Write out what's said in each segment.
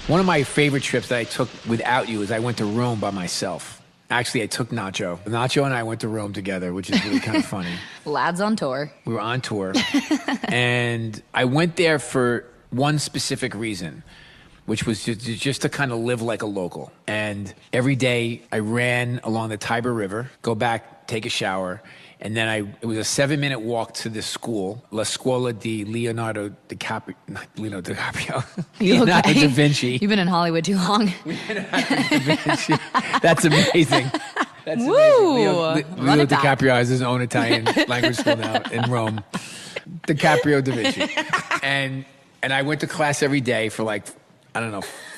One of my favorite trips that I took without you is I went to Rome by myself. Actually, I took Nacho. Nacho and I went to Rome together, which is really kind of funny. Lads on tour. We were on tour. And I went there for one specific reason, which was just to kind of live like a local. And every day I ran along the Tiber River, go back, take a shower, and then it was a 7-minute walk to this school, La Scuola di Leonardo DiCaprio, Leonardo da Vinci. You've been in Hollywood too long. That's amazing. That's Woo! amazing. Leo DiCaprio has his own Italian language school now in Rome. DiCaprio da Vinci. And I went to class every day for 4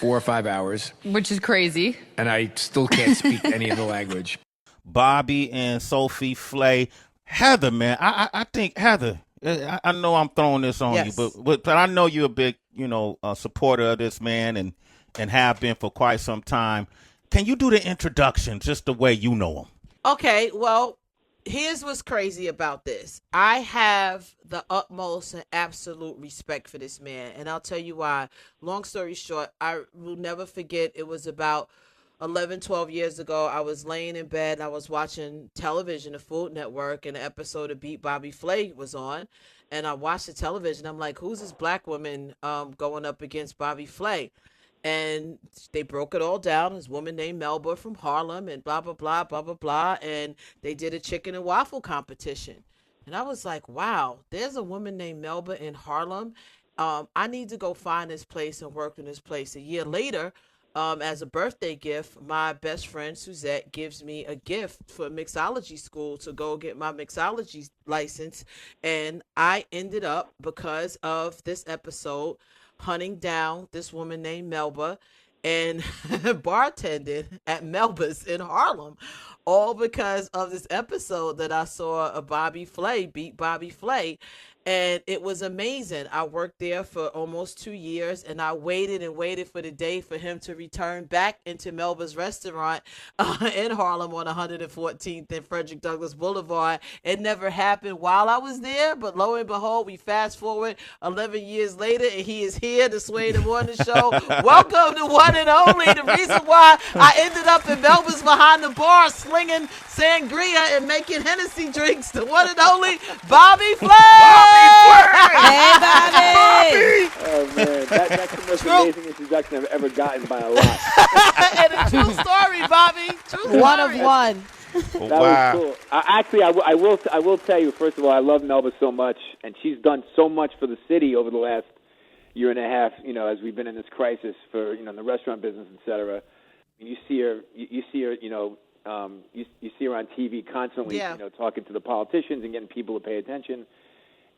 or 5 hours. Which is crazy. And I still can't speak any of the language. Bobby and Sophie Flay. Heather, man, I think, Heather, I know I'm throwing this on you, but I know you're a big, supporter of this man and have been for quite some time. Can you do the introduction just the way you know him? Okay, well, here's what's crazy about this. I have the utmost and absolute respect for this man, and I'll tell you why. Long story short, I will never forget, it was about 11, 12 years ago. I was laying in bed and I was watching television, the Food Network, and an episode of Beat Bobby Flay was on. And I watched the television. I'm like, who's this black woman going up against Bobby Flay? And they broke it all down. This woman named Melba from Harlem and blah, blah, blah, blah, blah, blah. And they did a chicken and waffle competition. And I was like, wow, there's a woman named Melba in Harlem. I need to go find this place and work in this place. A year later, as a birthday gift, my best friend Suzette gives me a gift for mixology school to go get my mixology license. And I ended up, because of this episode, hunting down this woman named Melba and bartending at Melba's in Harlem, all because of this episode that I saw a Bobby Flay beat Bobby Flay. And it was amazing. I worked there for almost 2 years, and I waited and waited for the day for him to return back into Melba's restaurant in Harlem on 114th and Frederick Douglass Boulevard. It never happened while I was there, but lo and behold, we fast forward 11 years later, and he is here to Sway the Morning Show. Welcome to one and only. The reason why I ended up in Melba's behind the bar slinging sangria and making Hennessy drinks, the one and only Bobby Flay. Hey, Bobby! Oh, man. That's the most amazing introduction I've ever gotten by a lot. And a true story, Bobby. True story. One of one. That was cool. Actually, I will tell you, first of all, I love Melba so much, and she's done so much for the city over the last year and a half, as we've been in this crisis for, in the restaurant business, et cetera. You see her, you see her on TV constantly, talking to the politicians and getting people to pay attention.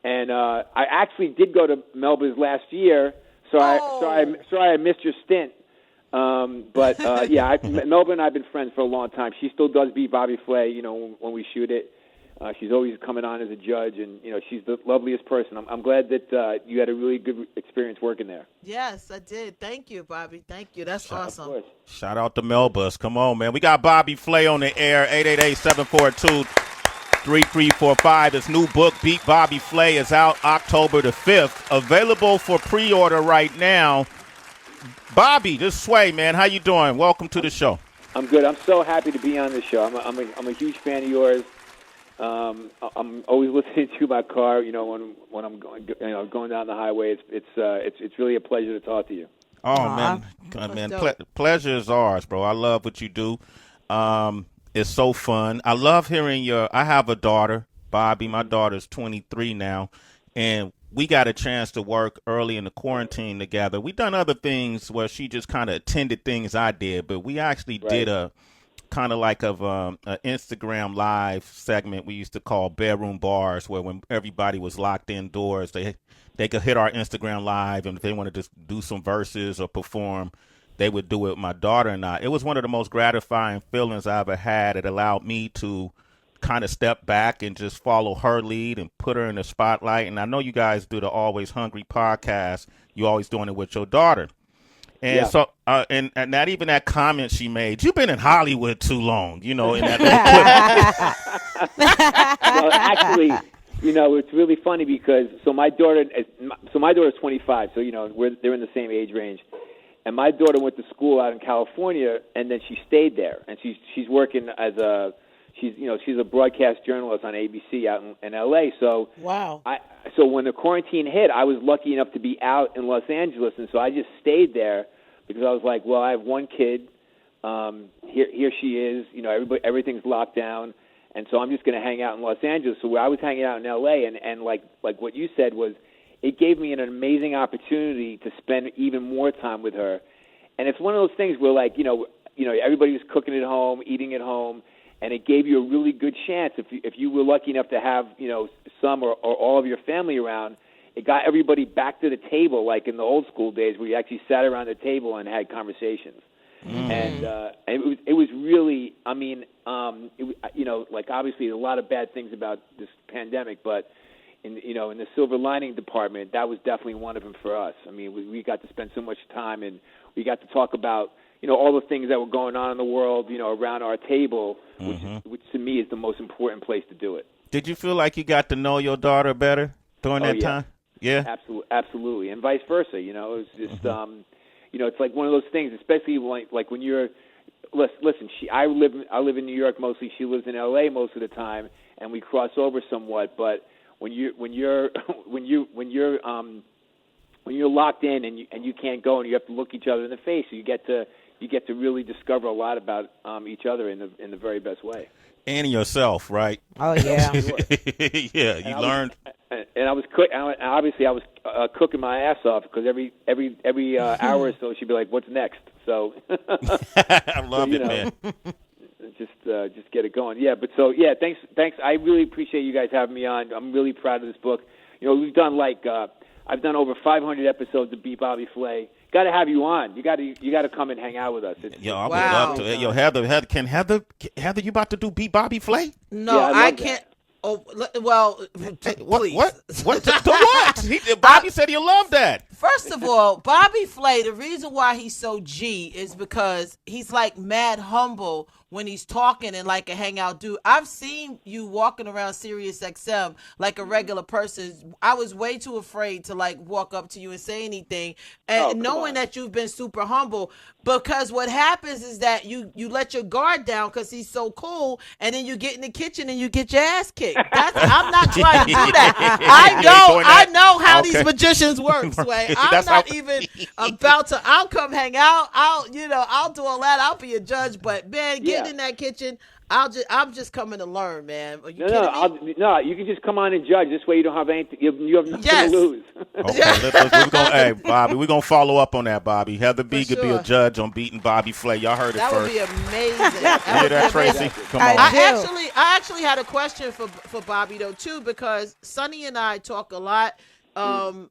And I actually did go to Melba's last year, so I missed your stint. But Melba and I have been friends for a long time. She still does beat Bobby Flay, when we shoot it. She's always coming on as a judge, and she's the loveliest person. I'm glad that you had a really good experience working there. Yes, I did. Thank you, Bobby. Thank you. That's awesome. Shout out to Melba's. Come on, man. We got Bobby Flay on the air. 888-742-3345. His new book, Beat Bobby Flay, is out October the 5th. Available for pre-order right now. Bobby, this is Sway, man. How you doing? Welcome to the show. I'm good. I'm so happy to be on the show. I'm a huge fan of yours. I'm always listening to my car, when I'm going down the highway. It's really a pleasure to talk to you. Oh, man. Pleasure is ours, bro. I love what you do. It's so fun. I love hearing I have a daughter, Bobby. My daughter's 23 now, and we got a chance to work early in the quarantine together. We done other things where she just kind of attended things I did, but we actually did a kind of like an Instagram live segment we used to call Bedroom Bars, where when everybody was locked indoors, they could hit our Instagram live, and if they wanted to do some verses or perform, they would do it with my daughter and I. It was one of the most gratifying feelings I ever had. It allowed me to kind of step back and just follow her lead and put her in the spotlight. And I know you guys do the Always Hungry podcast. You're always doing it with your daughter. And so, and not even that comment she made, you've been in Hollywood too long, in that. Well, actually, it's really funny because my daughter's 25, so they're in the same age range. and my daughter went to school out in California, and then she stayed there, and she's working as she's a broadcast journalist on ABC out in LA. So wow. So when the quarantine hit, I was lucky enough to be out in Los Angeles, and so I just stayed there because I was like, well, I have one kid. Here she is. Everything's locked down, and so I'm just going to hang out in Los Angeles. So I was hanging out in LA, and like what you said was, it gave me an amazing opportunity to spend even more time with her. And it's one of those things where, like, everybody was cooking at home, eating at home, and it gave you a really good chance. If you were lucky enough to have, some or all of your family around, it got everybody back to the table, like in the old school days where you actually sat around the table and had conversations. And it was really, I mean, like obviously a lot of bad things about this pandemic, but in the silver lining department, that was definitely one of them for us. I mean, we got to spend so much time, and we got to talk about, all the things that were going on in the world, around our table, which to me is the most important place to do it. Did you feel like you got to know your daughter better during that time? Yeah, absolutely, and vice versa. It was just, it's like one of those things, especially like when you're. Listen, I live in New York mostly. She lives in LA most of the time, and we cross over somewhat, but. When you're locked in and you can't go and you have to look each other in the face, so you get to really discover a lot about each other in the very best way. And yourself, right? Oh yeah, yeah. You learned. And I was obviously I was cooking my ass off because every hour or so she'd be like, "What's next?" So I love it, man. Just get it going. Yeah, but thanks. I really appreciate you guys having me on. I'm really proud of this book. We've done I've done over 500 episodes of Beat Bobby Flay. Got to have you on. You got to come and hang out with us. I would love to. Yo, Heather, you about to do Beat Bobby Flay? No, I can't. Oh, well, please. What? What? Bobby said you love that. First of all, Bobby Flay, the reason why he's so G is because he's like mad humble when he's talking and like a hangout dude. I've seen you walking around Sirius XM like a regular person. I was way too afraid to like walk up to you and say anything, and knowing that you've been super humble, because what happens is that you let your guard down because he's so cool, and then you get in the kitchen and you get your ass kicked. I'm not trying to do that. I know how these magicians work, Sway. I'm not even about to. I'll come hang out. I'll do all that. I'll be a judge, but man, get in that kitchen. I'm just coming to learn, man. Are you kidding me? No, you can just come on and judge. This way you don't have anything. You have nothing to lose. Okay, hey, Bobby, we're gonna follow up on that, Bobby. Heather B could be a judge on beating Bobby Flay. Y'all heard it first. That would be amazing. You hear that, Tracy? Come on. I actually had a question for Bobby though too, because Sonny and I talk a lot. And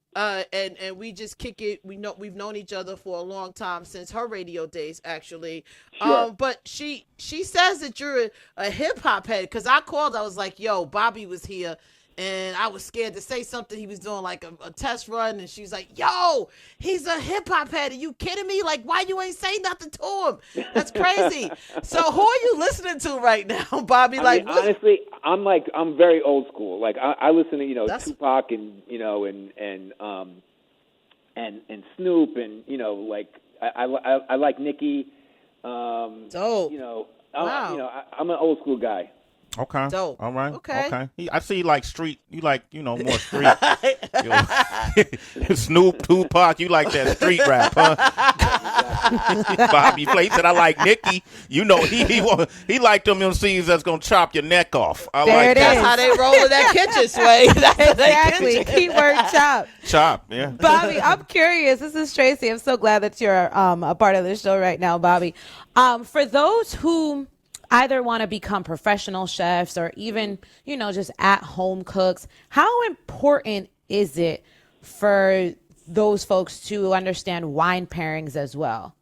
we just kick it. We've known each other for a long time, since her radio days, actually. Sure. But she says that you're a hip hop head, because I called. I was like, "Yo, Bobby was here," and I was scared to say something. He was doing like a test run, and she's like, "Yo, he's a hip hop head. Are you kidding me? Like, why you ain't say nothing to him? That's crazy." So who are you listening to right now, Bobby? I mean, honestly, I'm very old school. Like I listen to Tupac and and Snoop, and like I like Nicki. Dope. Wow. I'm an old school guy. Okay. Dope. All right. Okay. I see you like street. You like, more street. Snoop, Tupac, you like that street rap, huh? Bobby Flay said, I like Nicki. He liked them MCs that's going to chop your neck off. That's how they roll in that kitchen, Sway. Exactly. Keyword chop. Chop, yeah. Bobby, I'm curious. This is Tracy. I'm so glad that you're a part of the show right now, Bobby. For those who either want to become professional chefs or even, just at-home cooks, how important is it for those folks to understand wine pairings as well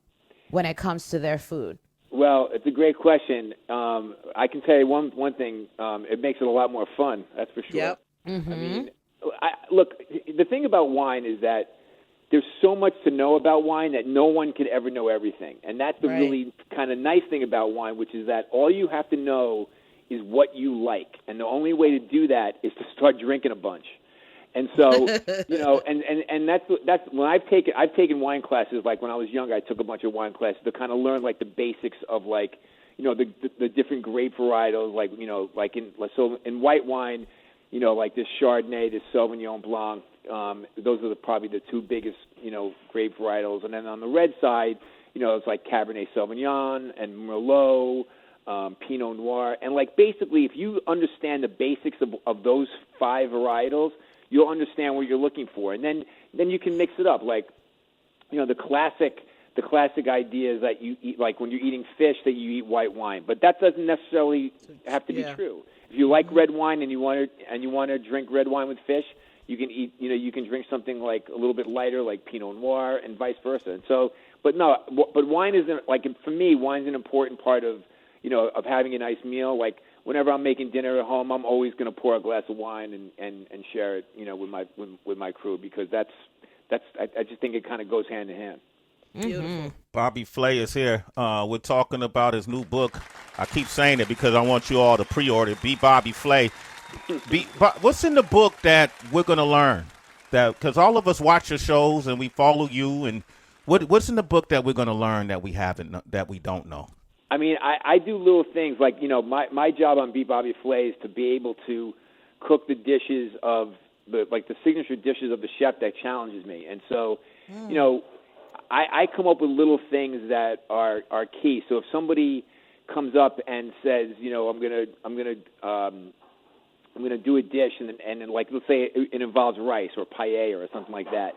when it comes to their food? Well, it's a great question. I can tell you one thing. It makes it a lot more fun, that's for sure. Yep. Mm-hmm. I mean, look, the thing about wine is that there's so much to know about wine that no one could ever know everything. And that's the really kind of nice thing about wine, which is that all you have to know is what you like. And the only way to do that is to start drinking a bunch. And so, and that's when I've taken wine classes. Like when I was younger, I took a bunch of wine classes to kind of learn like the basics of like, the different grape varietals. Like in white wine, like this Chardonnay, this Sauvignon Blanc. Those are probably the two biggest, grape varietals. And then on the red side, it's like Cabernet Sauvignon and Merlot, Pinot Noir. And like basically, if you understand the basics of those 5 varietals, you'll understand what you're looking for, and then you can mix it up. Like, the classic idea is that you eat, like when you're eating fish, that you eat white wine, but that doesn't necessarily have to be true. If you like red wine and you want to drink red wine with fish, you can eat. You can drink something like a little bit lighter, like Pinot Noir, and vice versa. And so, but wine isn't like for me. Wine's an important part of of having a nice meal. Like, whenever I'm making dinner at home, I'm always going to pour a glass of wine and share it, with my crew, because I just think it kind of goes hand in hand. Beautiful. Bobby Flay is here. We're talking about his new book. I keep saying it because I want you all to pre-order it. Be Bobby Flay. What's in the book that we're going to learn? Because all of us watch your shows and we follow you, and what's in the book that we're going to learn that we don't know? I mean, I do little things like, my job on Be Bobby Flay is to be able to cook the dishes of the signature dishes of the chef that challenges me. And so, I come up with little things that are key. So if somebody comes up and says, I'm gonna do a dish, and then like, let's say it involves rice or paella or something like that.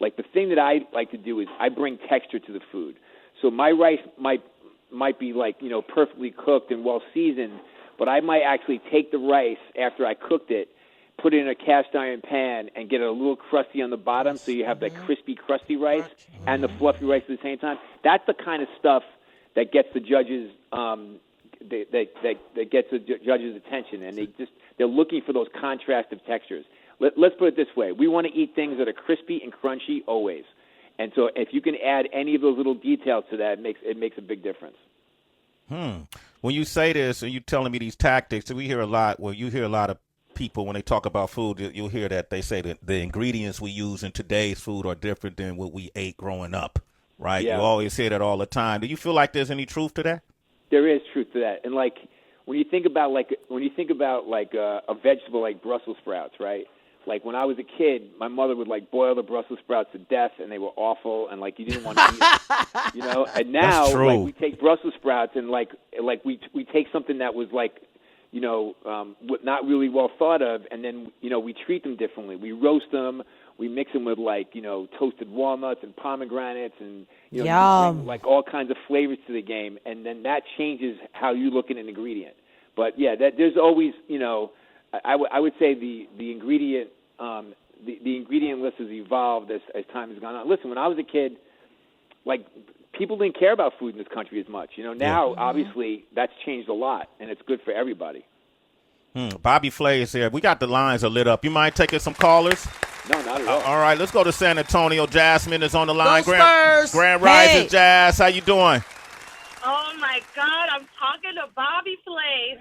Like, the thing that I like to do is I bring texture to the food. So my rice might be like, perfectly cooked and well seasoned, but I might actually take the rice after I cooked it, put it in a cast iron pan, and get it a little crusty on the bottom, so you have that crispy, crusty rice and the fluffy rice at the same time. That's the kind of stuff that gets the judges that gets the judges' attention, and they're looking for those contrastive textures. Let's put it this way: we want to eat things that are crispy and crunchy always. And so if you can add any of those little details to that, it makes a big difference. When you say this and you're telling me these tactics, we hear a lot. Well, you hear a lot of people when they talk about food, you'll hear that they say that the ingredients we use in today's food are different than what we ate growing up, right? Yeah. You always hear that all the time. Do you feel like there's any truth to that? There is truth to that. And like when you think about a vegetable like Brussels sprouts, right? Like when I was a kid, my mother would like boil the Brussels sprouts to death, and they were awful, and like you didn't want to eat them, And now like we take Brussels sprouts and like we take something that was like, not really well thought of, and then we treat them differently. We roast them, we mix them with like toasted walnuts and pomegranates, and you bring like all kinds of flavors to the game, and then that changes how you look at an ingredient. But yeah, there's always I would say the ingredient the ingredient list has evolved as time has gone on. Listen, when I was a kid, like people didn't care about food in this country as much. Now obviously that's changed a lot, and it's good for everybody. Bobby Flay is here. We got the lines are lit up. You mind taking some callers? No, not at all. All right, let's go to San Antonio. Jasmine is on the line. Go Spurs! Grand Rising, Jazz. How you doing? Oh, my God. I'm talking to Bobby Flay.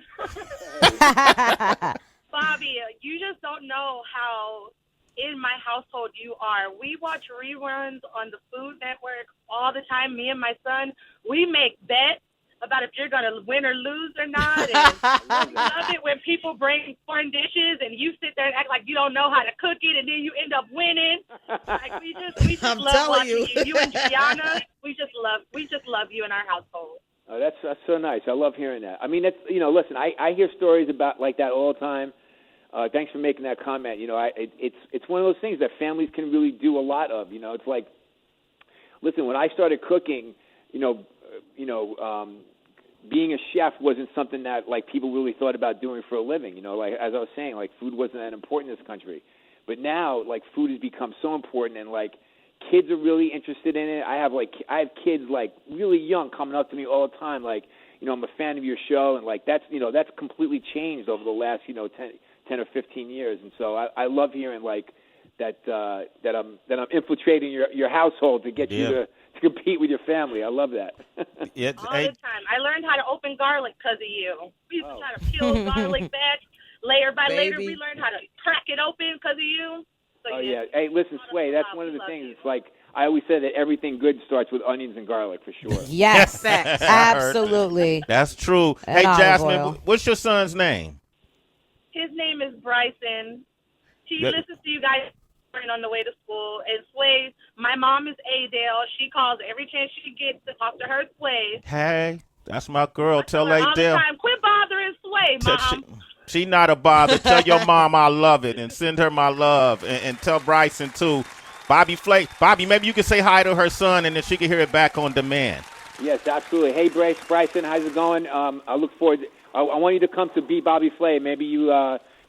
Bobby, you just don't know how in my household you are. We watch reruns on the Food Network all the time. Me and my son, we make bets about if you're going to win or lose or not. And we love it when people bring foreign dishes and you sit there and act like you don't know how to cook it, and then you end up winning. Like we just I'm love telling watching you. You and Gianna, we just love you in our household. Oh, that's so nice. I love hearing that. I mean, it's listen, I hear stories about like that all the time. Thanks for making that comment. It's one of those things that families can really do a lot of. It's like, listen, when I started cooking, being a chef wasn't something that like people really thought about doing for a living. Like as I was saying, like food wasn't that important in this country, but now like food has become so important, and like kids are really interested in it. I have kids like really young coming up to me all the time, like I'm a fan of your show, and like that's completely changed over the last 10 or 15 years, and so I love hearing like that I'm infiltrating your household to get you to compete with your family. I love that. All the time. I learned how to open garlic because of you. We used to try to peel garlic back layer by layer. We learned how to crack it open because of you. Oh yeah. Hey, listen, Sway. That's one of the things. It's like I always say that everything good starts with onions and garlic for sure. Yes, absolutely. That's true. And hey, olive Jasmine, oil. what's your son's name? His name is Bryson. He Good. listens to you guys on the way to school. And Sway, my mom is Adele. She calls every chance she gets to talk to her Sway. Hey, that's my girl. Tell her all the Adele. time, quit bothering Sway, Mom. She not a bother. Tell your mom I love it and send her my love. And tell Bryson, too. Bobby Flay. Bobby, maybe you can say hi to her son, and then she can hear it back on demand. Yes, absolutely. Hey, Bryson, how's it going? I look forward. I want you to come to be Bobby Flay. Maybe you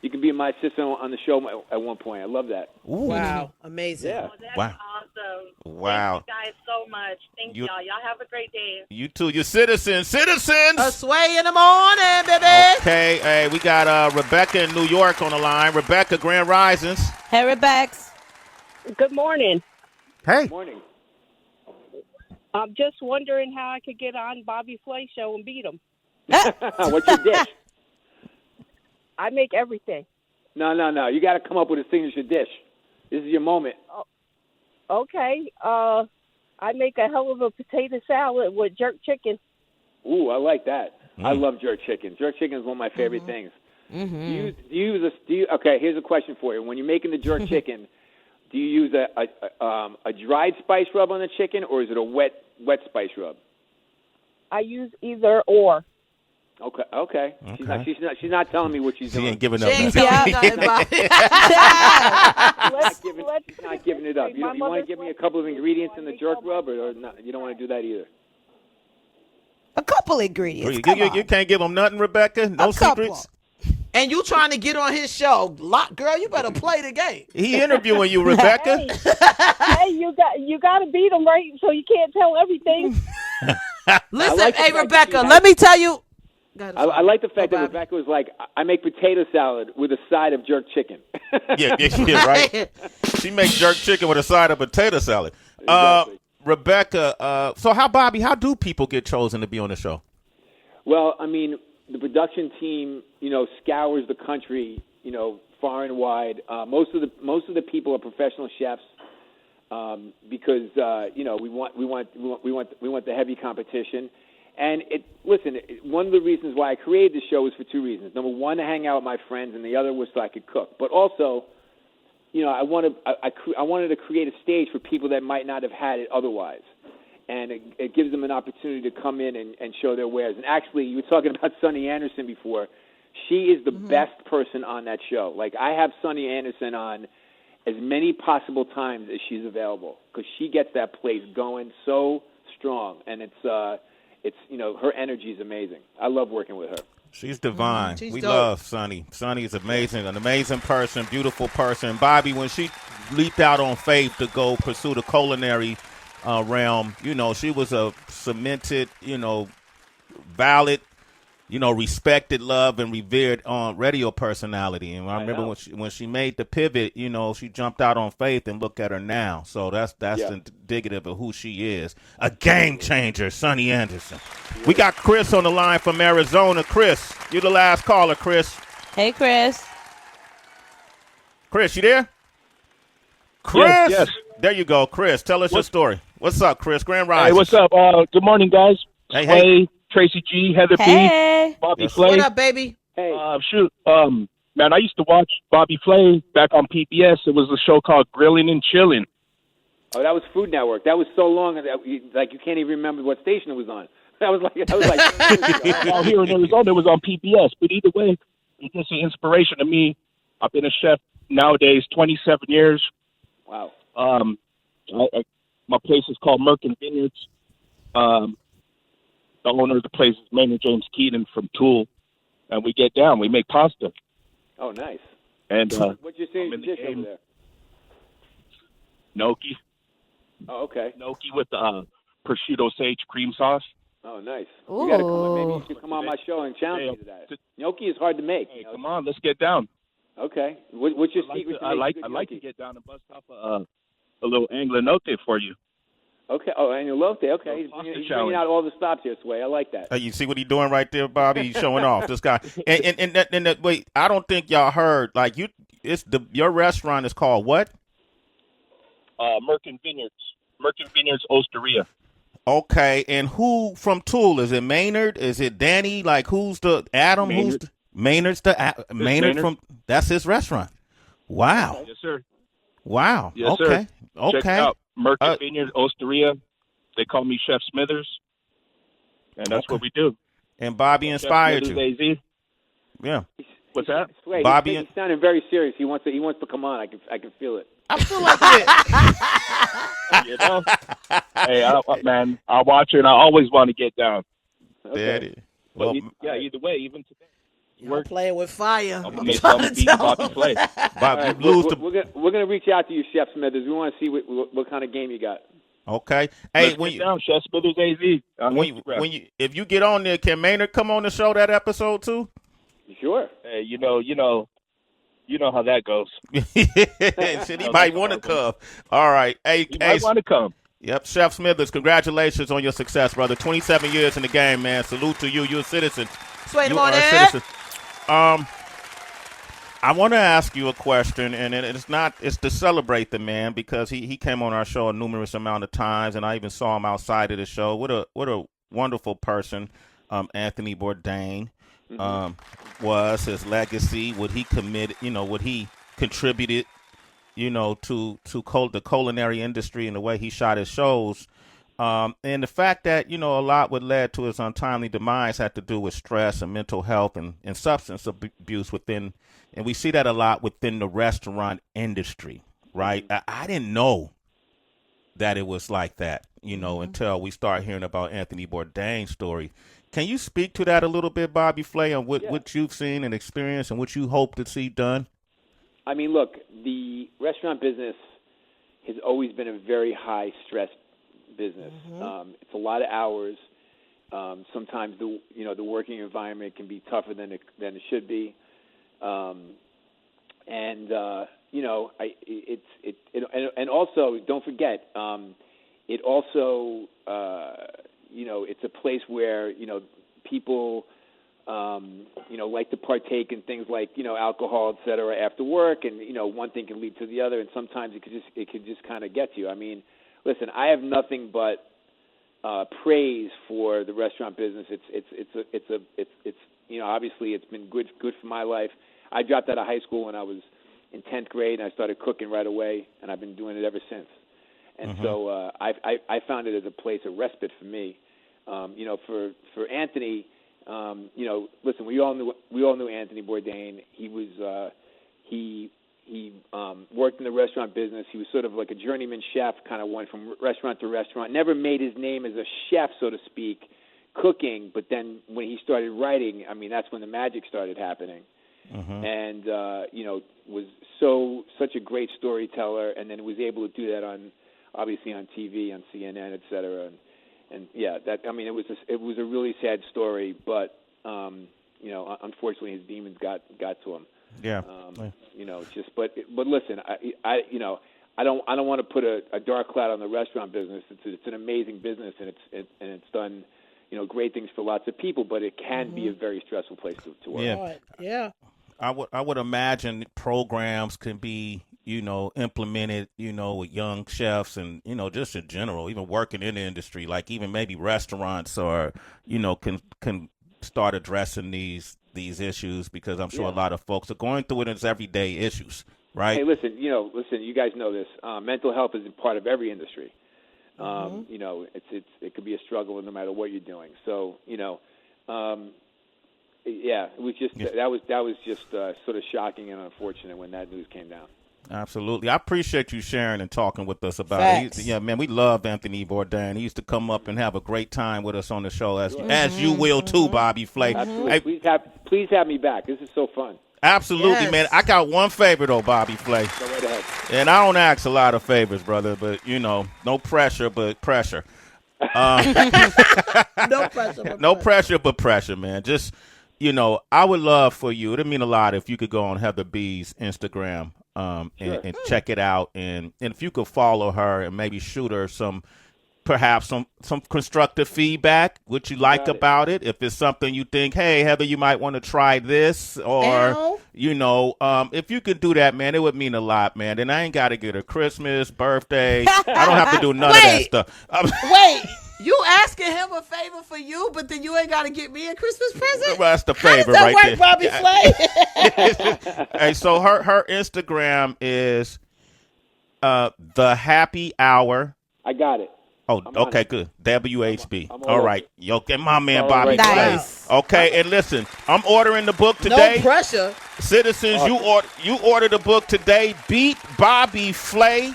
can be my assistant on the show at one point. I love that. Ooh. Wow, amazing. Yeah. Oh, that's Wow. awesome. Wow. Thank you guys so much. Thank y'all. Y'all have a great day. You too. You're citizens. Citizens. A Sway in the morning, baby. Okay. Hey, we got Rebecca in New York on the line. Rebecca, Grand Risings. Hey, Rebecca. Good morning. Hey. Good morning. I'm just wondering how I could get on Bobby Flay show and beat him. What's your dish? I make everything. No. You got to come up with a signature dish. This is your moment. Okay. I make a hell of a potato salad with jerk chicken. Ooh, I like that. I love jerk chicken. Jerk chicken is one of my favorite things. Okay, here's a question for you. When you're making the jerk chicken, do you use a dried spice rub on the chicken, or is it a wet spice rub? I use either or. Okay. She's not telling me what she's doing. She ain't giving up. She ain't nothing. telling me nothing about it. She's not giving it up. You want to give me a couple of ingredients in the jerk rub, or not? You don't want to do that either? A couple ingredients. You can't give them nothing, Rebecca? No secrets? And you trying to get on his show. Girl, you better play the game. He interviewing you, Rebecca. Hey, you got to beat him, right? So you can't tell everything. Listen, hey, Rebecca, let me tell you. I like the fact that Rebecca was like, I make potato salad with a side of jerk chicken. yeah, right. She makes jerk chicken with a side of potato salad. Exactly. Rebecca, so how do people get chosen to be on the show? Well, I mean, the production team, scours the country, far and wide. Most of the people are professional chefs because we want the heavy competition. And one of the reasons why I created the show was for two reasons. Number one, to hang out with my friends, and the other was so I could cook. But also, I wanted to create a stage for people that might not have had it otherwise. And it gives them an opportunity to come in and show their wares. And actually, you were talking about Sunny Anderson before. She is the best person on that show. Like, I have Sunny Anderson on as many possible times as she's available because she gets that place going so strong. And it's her energy is amazing. I love working with her. She's divine. We dope. love Sunny. Sunny is amazing, an amazing person, beautiful person. Bobby, when she leaped out on faith to go pursue the culinary realm, she was a cemented, valid, respected, loved, and revered radio personality. And I remember when she made the pivot, she jumped out on faith, and look at her now. So that's indicative of who she is. A game changer, Sunny Anderson. We got Chris on the line from Arizona. Chris, you're the last caller, Chris. Hey, Chris. Chris, you there? Chris? Yes. There you go, Chris. Tell us your story. What's up, Chris? Grand Rising. Hey, what's up? Good morning, guys. Hey, Sway, hey. Tracy G, Heather Hey. B, Bobby Yes. Flay. What up, baby? Hey. Man, I used to watch Bobby Flay back on PBS. It was a show called Grilling and Chilling. Oh, that was Food Network. That was so long that you can't even remember what station it was on. That was like Out here in Arizona, it was on PBS. But either way, it's just an inspiration to me. I've been a chef nowadays 27 years. Wow. My place is called Merkin Vineyards. The owner of the place is Maynard James Keaton from Tool, and we get down. We make pasta. Oh, nice. And What's your signature dish over there? gnocchi. Oh, okay. Gnocchi with prosciutto sage cream sauce. Oh, nice. You got to come on. Maybe you should come on my show and challenge Hey, me to that. Gnocchi is hard to make. Hey, come on, let's get down. Okay. What's your secret? I like to get down and bust off a little anglinote for you. Okay. Oh, and elote. Okay. He's Pasta bringing challenge. out all the stops here, Sway. I like that. You see what he's doing right there, Bobby? He's showing off. This guy. And wait, I don't think y'all heard. Like your restaurant is called what? Merkin Vineyards Osteria. Okay, and who from Tool? Is it Maynard? Is it Danny? Like, who's the Adam? Maynard. Who's the, Maynard's the Maynard from? That's his restaurant. Wow. Yes, sir. Wow. Yes, okay. sir. Okay. Check it out. Merkin Vineyards Osteria. They call me Chef Smithers, and that's what we do. And Bobby inspired you. AZ. Yeah. What's that? Wait, Bobby, he's sounding very serious. He wants to come on. I can feel it. I feel like it. You know? Hey, man, I watch it, and I always want to get down. Okay. But either way, even today. We're playing with fire. I'm gonna make Bobby beat Bobby Flay. Bobby, we're gonna reach out to you, Chef Smithers. We want to see what kind of game you got. Okay. Hey, when you down, Chef Smithers AZ. When you if you get on there, can Maynard come on the show that episode too? Sure. Hey, you know how that goes. Shit, he might want to come. All right. Hey, he might want to come. Yep, Chef Smithers, congratulations on your success, brother. 27 years in the game, man. Salute to you. You're a citizen. Sway, you are a citizen. I want to ask you a question, and it's to celebrate the man because he came on our show a numerous amount of times, and I even saw him outside of the show. What a wonderful person Anthony Bourdain was, his legacy, what he committed, what he contributed, to the culinary industry and the way he shot his shows. And the fact that, a lot what led to his untimely demise had to do with stress and mental health and substance abuse within, and we see that a lot within the restaurant industry, right? I didn't know that it was like that, until we start hearing about Anthony Bourdain's story. Can you speak to that a little bit, Bobby Flay, on what you've seen and experienced and what you hope to see done? I mean, look, the restaurant business has always been a very high stress business. It's a lot of hours. Sometimes the working environment can be tougher than it should be. And also don't forget, it also it's a place where people like to partake in things like alcohol, et cetera, after work, and one thing can lead to the other, and sometimes it could just kind of get to you. I mean, listen, I have nothing but praise for the restaurant business. It's obviously it's been good for my life. I dropped out of high school when I was in 10th grade, and I started cooking right away, and I've been doing it ever since. And so I found it as a place of respite for me. For Anthony, listen, we all knew Anthony Bourdain. He was he worked in the restaurant business. He was sort of like a journeyman chef, kind of went from restaurant to restaurant. Never made his name as a chef, so to speak, cooking. But then when he started writing, I mean, that's when the magic started happening. And was such a great storyteller, and then was able to do that obviously on TV, on CNN, et cetera. And it was a really sad story, but unfortunately his demons got to him. Yeah. But listen, I don't want to put a dark cloud on the restaurant business. It's an amazing business, and it's done great things for lots of people, but it can be a very stressful place to work. Yeah. I would imagine programs can be implemented, with young chefs and, just in general, even working in the industry, like even maybe restaurants or, can start addressing these issues, because I'm sure a lot of folks are going through it as everyday issues, right? Hey, listen, you guys know this. Mental health is a part of every industry. It could be a struggle no matter what you're doing. So, it was just that was just sort of shocking and unfortunate when that news came down. Absolutely. I appreciate you sharing and talking with us about Facts. it. Yeah, man, we love Anthony Bourdain. He used to come up and have a great time with us on the show, as you will too, Bobby Flay. Absolutely. Hey, please have me back. This is so fun. Absolutely, man. I got one favor, though, Bobby Flay. Go right ahead. And I don't ask a lot of favors, brother, but, no pressure, but pressure. No pressure, but pressure, man. Just, I would love for you, it'd mean a lot if you could go on Heather B's Instagram and check it out. And if you could follow her and maybe shoot her some perhaps some constructive feedback, what you like about it. If it's something you think, hey, Heather, you might want to try this, or, if you could do that, man, it would mean a lot, man. Then I ain't got to get a Christmas, birthday. I don't have to do none of that stuff. Wait. You asking him a favor for you, but then you ain't got to get me a Christmas present? Well, that's the favor right there. Bobby Flay? Hey, so her Instagram is The Happy Hour. I got it. Oh, okay, good. WHB. All right. Okay, my man Bobby Nice. Flay. Okay, and listen, I'm ordering the book today. No pressure. Citizens, you order the book today. Beat Bobby Flay.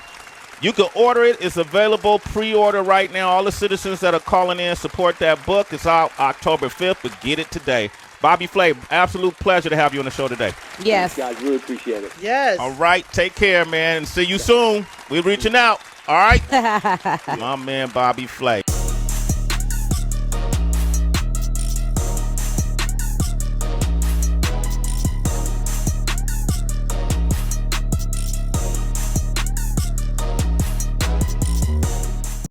You can order it. It's available pre-order right now. All the citizens that are calling in support that book. It's out October 5th, but get it today. Bobby Flay, absolute pleasure to have you on the show today. Yes. Thanks, guys, really appreciate it. Yes. All right, take care, man, and see you soon. We're reaching out. All right? My man Bobby Flay.